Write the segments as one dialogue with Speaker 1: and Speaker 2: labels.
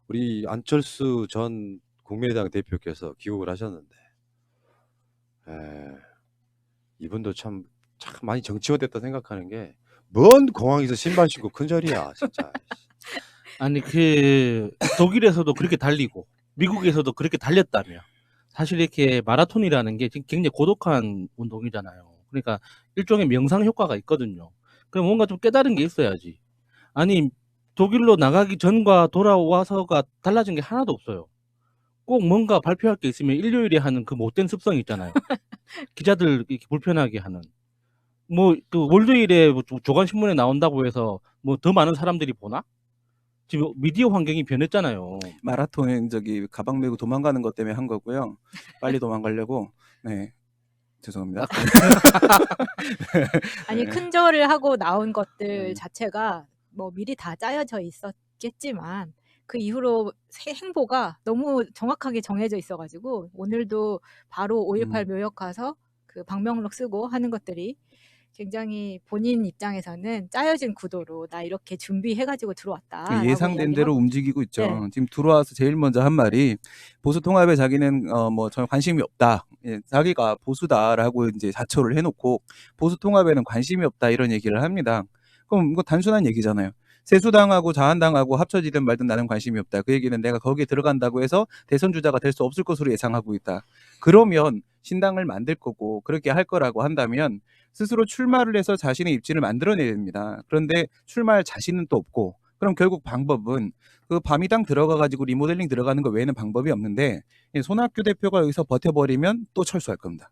Speaker 1: 우리 안철수 전 국민의당 대표께서 귀국을 하셨는데, 에, 이분도 참 많이 정치화됐다 생각하는 게, 뭔 공항에서 신발 신고 큰절이야, 진짜.
Speaker 2: 아니 독일에서도 그렇게 달리고 미국에서도 그렇게 달렸다며. 사실 이렇게 마라톤이라는 게 굉장히 고독한 운동이잖아요. 그러니까 일종의 명상 효과가 있거든요. 그럼 뭔가 좀 깨달은 게 있어야지. 아니 독일로 나가기 전과 돌아와서가 달라진 게 하나도 없어요. 꼭 뭔가 발표할 게 있으면 일요일에 하는 그 못된 습성이 있잖아요. 기자들 이렇게 불편하게 하는. 뭐 그 월요일에 조간신문에 나온다고 해서 뭐 더 많은 사람들이 보나? 지금 미디어 환경이 변했잖아요.
Speaker 3: 마라톤 가방 메고 도망가는 것 때문에 한 거고요. 빨리 도망가려고. 네. 죄송합니다.
Speaker 4: 아니
Speaker 3: 네.
Speaker 4: 큰절을 하고 나온 것들 자체가 뭐 미리 다 짜여져 있었겠지만 그 이후로 행보가 너무 정확하게 정해져 있어가지고 오늘도 바로 5.18 묘역 가서 그 방명록 쓰고 하는 것들이 굉장히 본인 입장에서는 짜여진 구도로 나 이렇게 준비해가지고 들어왔다.
Speaker 3: 예상된 대로 움직이고 있죠.
Speaker 4: 네.
Speaker 3: 지금 들어와서 제일 먼저 한 말이 보수 통합에 자기는 뭐 전혀 관심이 없다. 예, 자기가 보수다라고 이제 자처를 해놓고 보수 통합에는 관심이 없다 이런 얘기를 합니다. 그럼 이거 단순한 얘기잖아요. 세수당하고 자한당하고 합쳐지든 말든 나는 관심이 없다. 그 얘기는 내가 거기에 들어간다고 해서 대선 주자가 될 수 없을 것으로 예상하고 있다. 그러면 신당을 만들 거고 그렇게 할 거라고 한다면 스스로 출마를 해서 자신의 입지를 만들어내야 됩니다. 그런데 출마할 자신은 또 없고 그럼 결국 방법은 그 바미당 들어가가지고 리모델링 들어가는 거 외에는 방법이 없는데 손학규 대표가 여기서 버텨버리면 또 철수할 겁니다.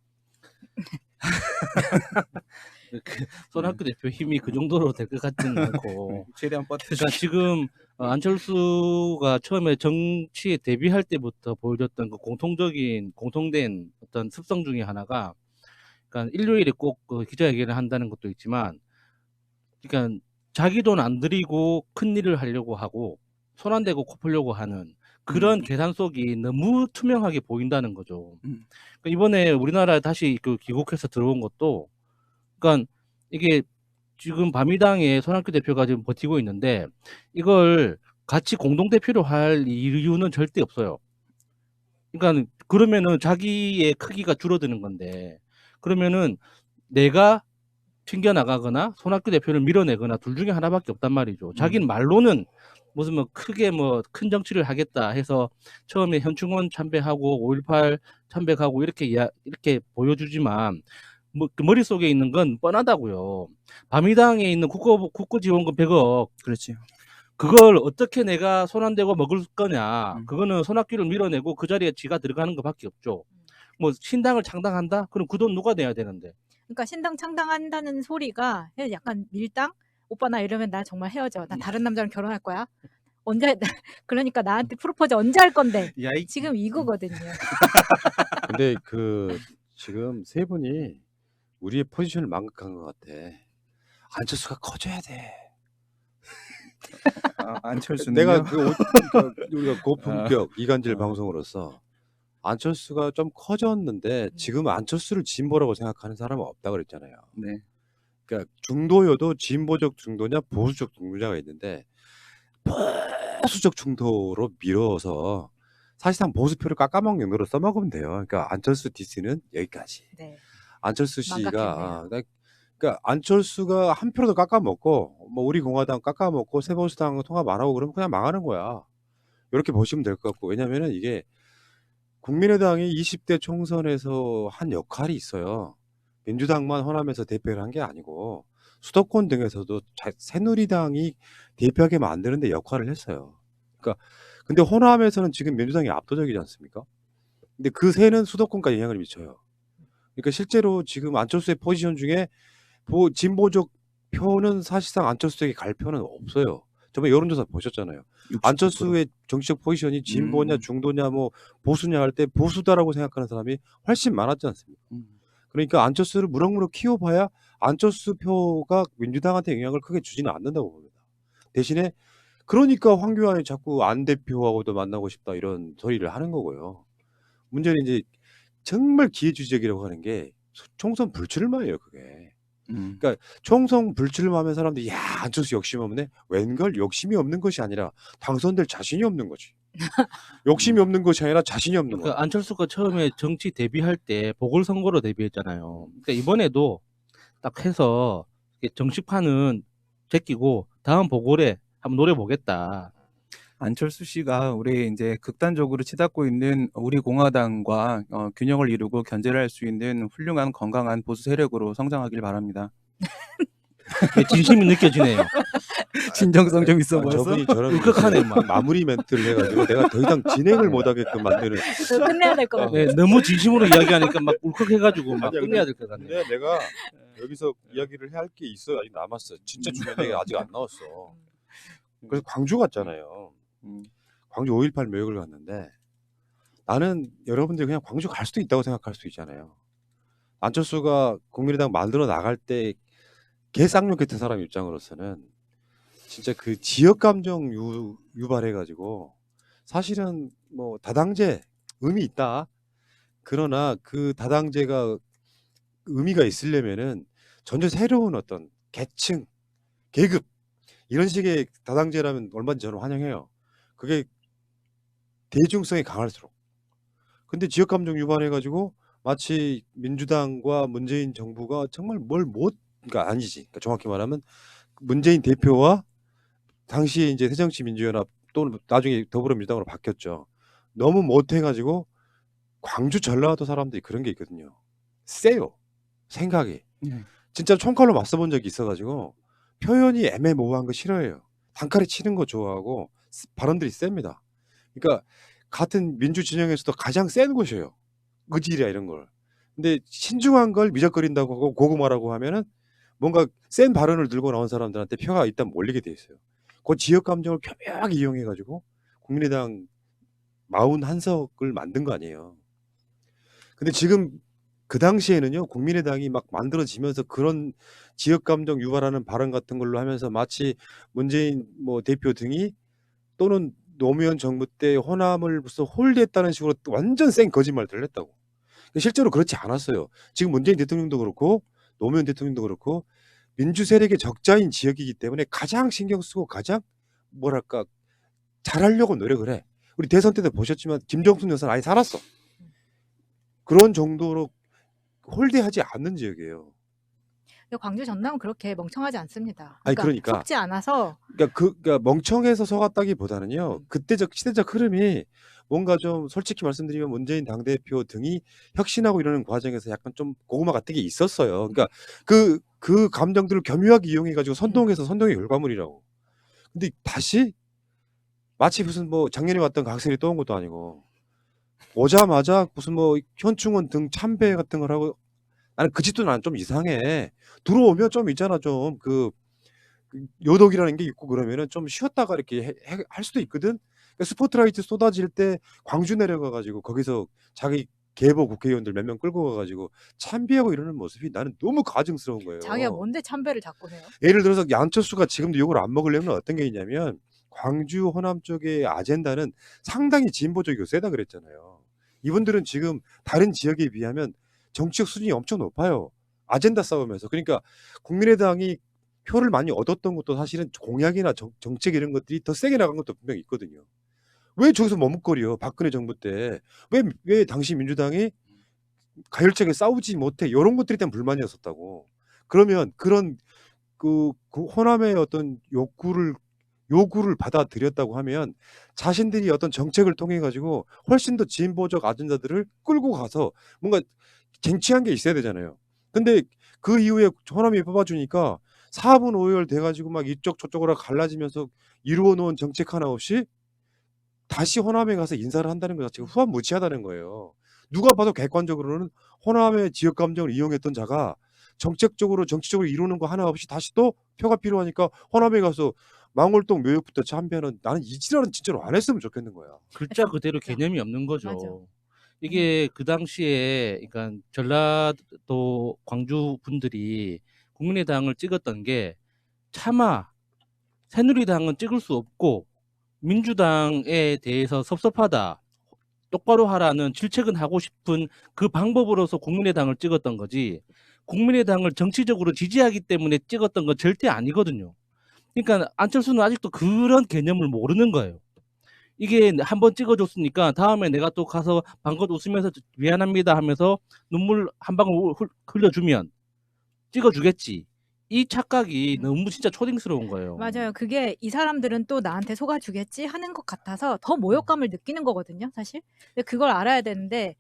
Speaker 2: 손학규 대표 힘이 그 정도로 될 것 같지는 않고
Speaker 3: 최대한
Speaker 2: 그러니까 지금 안철수가 처음에 정치에 데뷔할 때부터 보여줬던 그 공통된 어떤 습성 중에 하나가 그러니까 일요일에 꼭 그 기자회견을 한다는 것도 있지만 그러니까 자기 돈 안 들이고 큰 일을 하려고 하고 손 안 대고 코 풀려고 하는 그런 계산 속이 너무 투명하게 보인다는 거죠. 그러니까 이번에 우리나라에 다시 그 귀국해서 들어온 것도 그러니까 이게 지금 바미당의 손학규 대표가 지금 버티고 있는데 이걸 같이 공동대표로 할 이유는 절대 없어요. 그러니까 그러면은 자기의 크기가 줄어드는 건데 그러면은 내가 튕겨나가거나 손학규 대표를 밀어내거나 둘 중에 하나밖에 없단 말이죠. 자기는 말로는 무슨 뭐 크게 뭐 큰 정치를 하겠다 해서 처음에 현충원 참배하고 5.18 참배하고 이렇게 보여주지만 뭐 그 머릿속에 있는 건 뻔하다고요. 바미당에 있는 국고지원금 100억
Speaker 3: 그렇지.
Speaker 2: 그걸 어떻게 내가 손 안 대고 먹을 거냐. 그거는 손학규를 밀어내고 그 자리에 지가 들어가는 것밖에 없죠. 뭐 신당을 창당한다? 그럼 그 돈 누가 내야 되는데.
Speaker 4: 그러니까 신당 창당한다는 소리가 약간 밀당? 오빠 나 이러면 나 정말 헤어져. 나 다른 남자랑 결혼할 거야. 언제 그러니까 나한테 프로포즈 언제 할 건데. 지금 이거거든요.
Speaker 1: 근데 지금 세 분이 우리의 포지션을 망각한 것 같아. 안철수가 커져야 돼.
Speaker 3: 안철수는요?
Speaker 1: 내가 우리가 고품격 이간질 방송으로서 안철수가 좀 커졌는데 지금 안철수를 진보라고 생각하는 사람은 없다 그랬잖아요.
Speaker 3: 네.
Speaker 1: 그러니까 중도여도 진보적 중도냐 보수적 중도냐가 있는데 보수적 중도로 밀어서 사실상 보수표를 깎아먹는 용도로 써먹으면 돼요. 그러니까 안철수 디스는 여기까지.
Speaker 4: 네.
Speaker 1: 안철수 씨가 그러니까 안철수가 한 표라도 깎아먹고 뭐 우리 공화당 깎아먹고 새보수당 통합 안 하고 그러면 그냥 망하는 거야. 이렇게 보시면 될 것 같고 왜냐면은 이게 국민의당이 20대 총선에서 한 역할이 있어요. 민주당만 호남에서 대표를 한 게 아니고 수도권 등에서도 새누리당이 대표하게 만드는 데 역할을 했어요. 그러니까 근데 호남에서는 지금 민주당이 압도적이지 않습니까? 근데 그 새는 수도권까지 영향을 미쳐요. 그러니까 실제로 지금 안철수의 포지션 중에 진보적 표는 사실상 안철수에게 갈 표는 없어요. 저번에 여론조사 보셨잖아요.
Speaker 3: 60%.
Speaker 1: 안철수의 정치적 포지션이 진보냐 중도냐 뭐 보수냐 할 때 보수다라고 생각하는 사람이 훨씬 많았지 않습니까? 그러니까 안철수를 무럭무럭 키워봐야 안철수 표가 민주당한테 영향을 크게 주지는 않는다고 봅니다. 대신에 그러니까 황교안이 자꾸 안 대표하고도 만나고 싶다 이런 소리를 하는 거고요. 문제는 이제 정말 기회주의적이라고 하는 게 총선 불출마예요, 그게. 그러니까 총선 불출마하면 사람들이 야 안철수 욕심 없네. 웬걸 욕심이 없는 것이 아니라 당선될 자신이 없는 거지. 욕심이 없는 것이 아니라 자신이 없는
Speaker 2: 그러니까
Speaker 1: 거야.
Speaker 2: 안철수가 처음에 정치 데뷔할 때 보궐선거로 데뷔했잖아요. 그러니까 이번에도 딱 해서 이렇게 정치판은 제끼고 다음 보궐에 한번 노려보겠다.
Speaker 3: 안철수 씨가 우리 이제 극단적으로 치닫고 있는 우리 공화당과 균형을 이루고 견제를 할 수 있는 훌륭한 건강한 보수 세력으로 성장하길 바랍니다.
Speaker 2: 네, 진심이 느껴지네요.
Speaker 3: 진정성 좀 있어 보여서.
Speaker 1: 저분이 저런
Speaker 2: 울컥하네, 막.
Speaker 1: 마무리 멘트를 해가지고 내가 더 이상 진행을 못하게끔 만드는.
Speaker 4: 끝내야 될 것 같아요.
Speaker 2: 네, 너무 진심으로 이야기하니까 막 울컥해가지고 막
Speaker 1: 아니야,
Speaker 2: 끝내야 될 것 같네요.
Speaker 1: 근데 내가 여기서 이야기를 해야 할 게 있어. 아직 남았어. 진짜 중요한 얘기가 아직 안 나왔어. 그래서 광주 갔잖아요. 광주 5.18 묘역을 갔는데 나는 여러분들이 그냥 광주 갈 수도 있다고 생각할 수 있잖아요. 안철수가 국민의당 만들어 나갈 때 개쌍욕했던 사람 입장으로서는 진짜 그 지역 감정 유발해가지고 사실은 뭐 다당제 의미 있다. 그러나 그 다당제가 의미가 있으려면은 전혀 새로운 어떤 계층, 계급 이런 식의 다당제라면 얼마든지 저는 환영해요. 그게 대중성이 강할수록. 근데 지역 감정 유발해가지고 마치 민주당과 문재인 정부가 정말 그러니까 아니지. 그러니까 정확히 말하면 문재인 대표와 당시에 이제 새정치민주연합 또는 나중에 더불어민주당으로 바뀌었죠. 너무 못해가지고 광주 전라도 사람들이 그런 게 있거든요. 세요. 생각이. 진짜 총칼로 맞서본 적이 있어가지고 표현이 애매모호한 거 싫어해요. 단칼에 치는 거 좋아하고 발언들이 셉니다. 그러니까 같은 민주 진영에서도 가장 센 곳이에요. 의지라 이런 걸. 근데 신중한 걸 미적거린다고 하고 고구마라고 하면은 뭔가 센 발언을 들고 나온 사람들한테 표가 일단 몰리게 돼 있어요. 그 지역 감정을 교묘하게 이용해가지고 국민의당 41석을 만든 거 아니에요. 근데 지금 그 당시에는요, 국민의당이 막 만들어지면서 그런 지역 감정 유발하는 발언 같은 걸로 하면서 마치 문재인 뭐 대표 등이 또는 노무현 정부 때 호남을 무슨 홀대했다는 식으로 완전 쌩 거짓말들을 했다고. 실제로 그렇지 않았어요. 지금 문재인 대통령도 그렇고 노무현 대통령도 그렇고 민주 세력의 적자인 지역이기 때문에 가장 신경 쓰고 가장 뭐랄까 잘하려고 노력을 해. 우리 대선 때도 보셨지만 김정숙 여사는 아예 살았어. 그런 정도로 홀대하지 않는 지역이에요.
Speaker 4: 광주 전남은 그렇게 멍청하지 않습니다.
Speaker 1: 아니,
Speaker 4: 그러니까
Speaker 1: 그러니까.
Speaker 4: 속지 않아서
Speaker 1: 그러니까 멍청해서 속았다기보다는요. 그때적 시대적 흐름이 뭔가 좀 솔직히 말씀드리면 문재인 당대표 등이 혁신하고 이러는 과정에서 약간 좀 고구마 같은 게 있었어요. 그러니까 그 감정들을 교묘하게 이용해가지고 선동해서 선동의 결과물이라고. 근데 다시 마치 무슨 뭐 작년에 왔던 각설이 또 온 것도 아니고 오자마자 무슨 뭐 현충원 등 참배 같은 걸 하고 나는 그 짓도 난 좀 이상해. 들어오면 좀 있잖아 좀 그 요독이라는 게 있고 그러면은 좀 쉬었다가 이렇게 할 수도 있거든. 그러니까 스포트라이트 쏟아질 때 광주 내려가가지고 거기서 자기 계보 국회의원들 몇 명 끌고 가가지고 참배하고 이러는 모습이 나는 너무 가증스러운 거예요.
Speaker 4: 자기가 뭔데 참배를 자꾸 해요?
Speaker 1: 예를 들어서 양철수가 지금도 욕을 안 먹으려면 어떤 게 있냐면 광주 호남 쪽의 아젠다는 상당히 진보적이고 세다 그랬잖아요. 이분들은 지금 다른 지역에 비하면 정치적 수준이 엄청 높아요. 아젠다 싸움에서. 그러니까 국민의당이 표를 많이 얻었던 것도 사실은 공약이나 정책 이런 것들이 더 세게 나간 것도 분명히 있거든요. 왜 저기서 머뭇거려? 박근혜 정부 때. 왜 당시 민주당이 가열차게 싸우지 못해? 이런 것들에 대한 불만이었었다고. 그러면 그런 그 호남의 어떤 요구를 받아들였다고 하면 자신들이 어떤 정책을 통해 가지고 훨씬 더 진보적 아젠다들을 끌고 가서 뭔가 쟁취한 게 있어야 되잖아요. 근데 그 이후에 호남이 뽑아주니까 4분 5열 돼가지고 막 이쪽 저쪽으로 갈라지면서 이루어 놓은 정책 하나 없이 다시 호남에 가서 인사를 한다는 것 자체가 후한무치하다는 거예요. 누가 봐도 객관적으로는 호남의 지역 감정을 이용했던 자가 정책적으로 정치적으로 이루는 거 하나 없이 다시 또 표가 필요하니까 호남에 가서 망월동 묘역부터 참배하는 나는 이 지랄은 진짜로 안 했으면 좋겠는 거야.
Speaker 2: 글자 그대로 개념이 없는 거죠.
Speaker 4: 맞아.
Speaker 2: 이게 그 당시에 그러니까 전라도 광주 분들이 국민의당을 찍었던 게 차마 새누리당은 찍을 수 없고 민주당에 대해서 섭섭하다. 똑바로 하라는 질책은 하고 싶은 그 방법으로서 국민의당을 찍었던 거지. 국민의당을 정치적으로 지지하기 때문에 찍었던 건 절대 아니거든요. 그러니까 안철수는 아직도 그런 개념을 모르는 거예요. 이게 한 번 찍어줬으니까 다음에 내가 또 가서 방긋 웃으면서 미안합니다 하면서 눈물 한 방울 흘려주면 찍어주겠지. 이 착각이 너무 진짜 초딩스러운 거예요.
Speaker 4: 맞아요. 그게 이 사람들은 또 나한테 속아주겠지 하는 것 같아서 더 모욕감을 느끼는 거거든요, 사실. 근데 그걸 알아야 되는데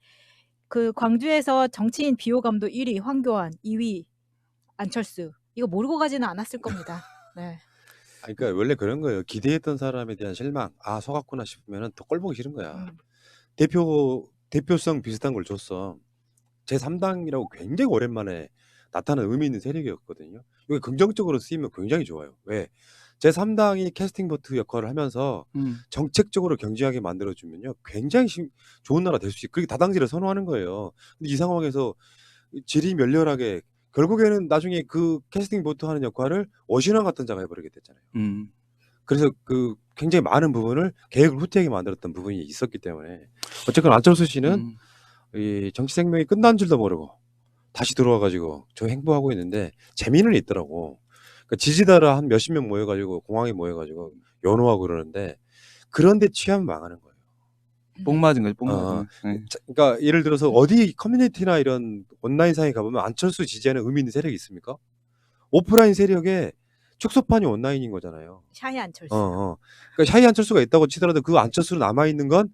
Speaker 4: 그 광주에서 정치인 비호감도 1위 황교안, 2위 안철수. 이거 모르고 가지는 않았을 겁니다. 네.
Speaker 1: 그러니까 원래 그런 거예요. 기대했던 사람에 대한 실망. 아, 속았구나 싶으면 더 꼴보기 싫은 거야.
Speaker 4: 음.
Speaker 1: 대표성 비슷한 걸 줬어. 제3당이라고 굉장히 오랜만에 나타난 의미 있는 세력이었거든요. 이게 긍정적으로 쓰이면 굉장히 좋아요. 왜? 제3당이 캐스팅 보트 역할을 하면서 정책적으로 경쟁하게 만들어주면요. 굉장히 좋은 나라 될 수 있어요. 그렇게 다당제를 선호하는 거예요. 근데 이 상황에서 질이 멸렬하게 결국에는 나중에 그 캐스팅 보트 하는 역할을 워신왕 같은 자가 해버리게 됐잖아요. 그래서 그 굉장히 많은 부분을 계획을 후퇴하게 만들었던 부분이 있었기 때문에 어쨌거나 안철수 씨는 이 정치 생명이 끝난 줄도 모르고 다시 들어와가지고 저 행보하고 있는데 재미는 있더라고. 그러니까 지지자라 한 몇십 명 모여가지고 공항에 모여가지고 연호하고 그러는데 그런데 취하면 망하는 거예요.
Speaker 3: 뽕 맞은 거지, 뽕 맞은. 네.
Speaker 1: 그러니까 예를 들어서 어디 커뮤니티나 이런 온라인상에 가보면 안철수 지지하는 의미 있는 세력이 있습니까? 오프라인 세력에 축소판이 온라인인 거잖아요.
Speaker 4: 샤이 안철수.
Speaker 1: 그러니까 샤이 안철수가 있다고 치더라도 그 안철수로 남아있는 건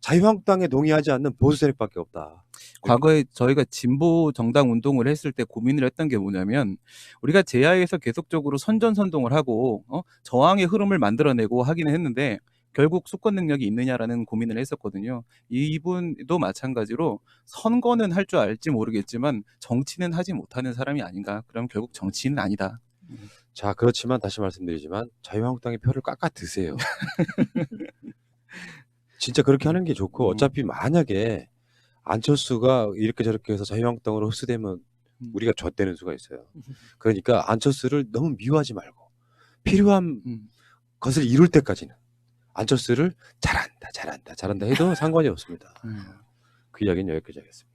Speaker 1: 자유한국당에 동의하지 않는 보수 세력밖에 없다.
Speaker 3: 과거에 저희가 진보 정당 운동을 했을 때 고민을 했던 게 뭐냐면 우리가 제야에서 계속적으로 선전선동을 하고 저항의 흐름을 만들어내고 하기는 했는데 결국 수권 능력이 있느냐라는 고민을 했었거든요. 이분도 마찬가지로 선거는 할 줄 알지 모르겠지만 정치는 하지 못하는 사람이 아닌가. 그럼 결국 정치인은 아니다.
Speaker 1: 자, 그렇지만 다시 말씀드리지만 자유한국당의 표를 깎아 드세요. 진짜 그렇게 하는 게 좋고 어차피 만약에 안철수가 이렇게 저렇게 해서 자유한국당으로 흡수되면 우리가 젖되는 수가 있어요. 그러니까 안철수를 너무 미워하지 말고 필요한 것을 이룰 때까지는 안철수를 잘한다 해도 상관이 없습니다. 그 이야기는 여기까지 하겠습니다.